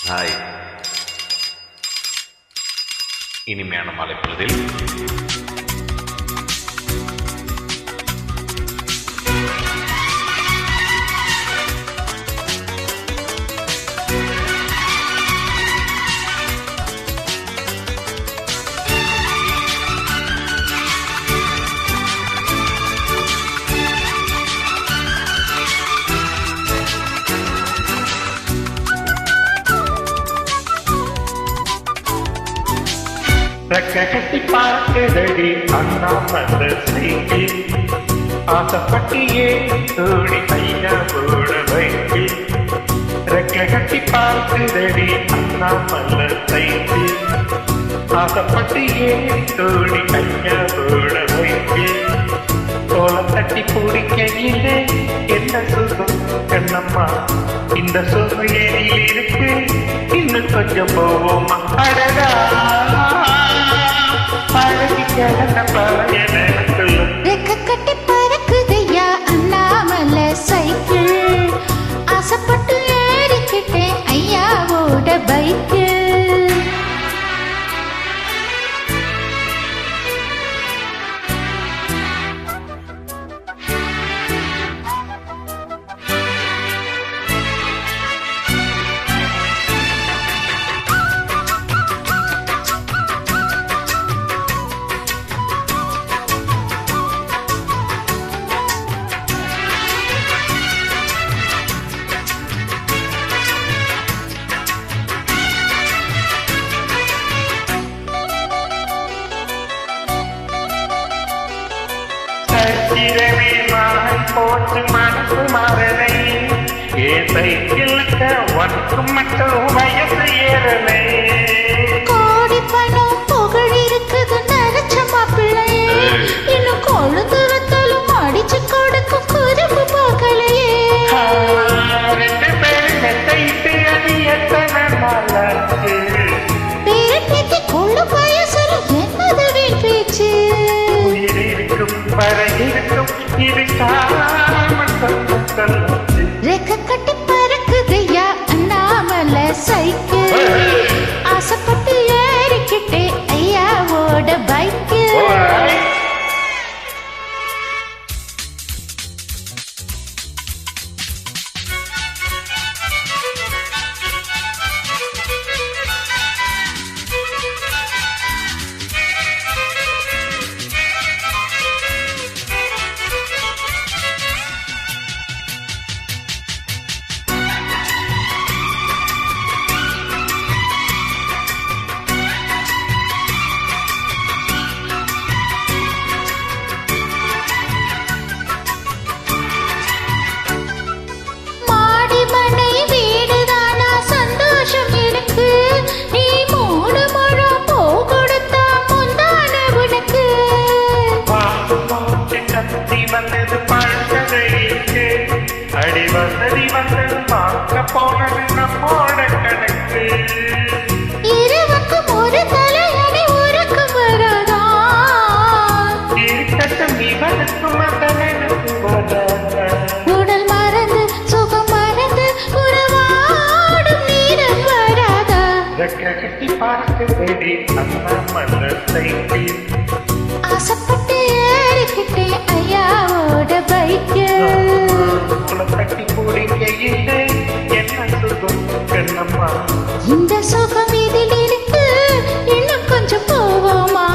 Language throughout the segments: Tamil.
ஹாய். இனிமையான மாலை பொழுதில் கட்டி பார்க்குதடி அண்ணாமலை செய்தி ஆசைப்பட்டியே தோடி ஐயா கூட வைத்து கட்டி பார்க்குதடி அண்ணாமலை செய்தி ஆசைப்பட்டியே தோடி ஐயா கூட வைத்து தோளம் தட்டி பிடிக்கையிலே என்ன சுகம் கண்ணம்மா இந்த சுமையில் இருக்கு இன்னும் கொஞ்சம் போவோமா அடடா கட்டி பறக்குதையா அண்ணாமலை சைக்கிள் ஆசைப்பட்டு ஏறிக்கிட்டேன் ஐயாவோட பைக்கு போட்டு மனசு மாறலை ஏன் சைக்கிளுக்கு ஒன்று மட்டும் வயசு ஏறலை கோடி பணம் புகழ் இருக்குது நினைச்ச மாப்பிள்ளை இன்னும் கொழுந்து வத்தாலும் அடிச்சு கொடுக்கும் குறும்பு பார்க்கலையே ரெண்டு பேரும் மெத்தைட்டு அது எத்தனை நாளாச்சு பேட்டி கொள்ள வயசுல என்னது வீண் பேச்சு உயிர் இருக்கும் வரை இருக்கும் ரெக்க கட்டி பறக்குதையா அண்ணாமலை சைக்கிள் ஆசைப்பட்டு ஏறிக்கிட்டே ஐயாவோட பைக்கு அடி வசதி வந்தது பார்க்க போனது நம்மோட கணக்கு இருவக்கும் ஒரு தலையணை உறக்கம் வராதா இருக்கட்டும் இவனுக்கும் மதனுக்கு வராதா உடல் மறந்து சுகம் மறந்து உறவாடும் நீரம் வராதா கட்டி பார்க்குதடி அண்ணாமலை சைக்கிள் ஆசைப்பட்டு ஏறிக்கிட்டே ஐயாவோட பைக்கு கட்டி பிடிக்கையிலே என்ன சுகம் கண்ணம்மா இந்த சுகம் இதில் இருக்கு இன்னும் கொஞ்சம் போவோமா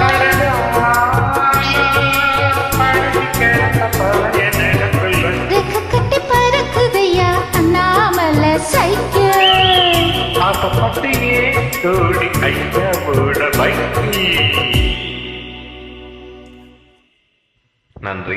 கட்டி பறக்குதையா அண்ணாமலை சைக்கிள் ஆசைப்பட்டியே தோடி ஐயாவோட பைக்கு நன்றி.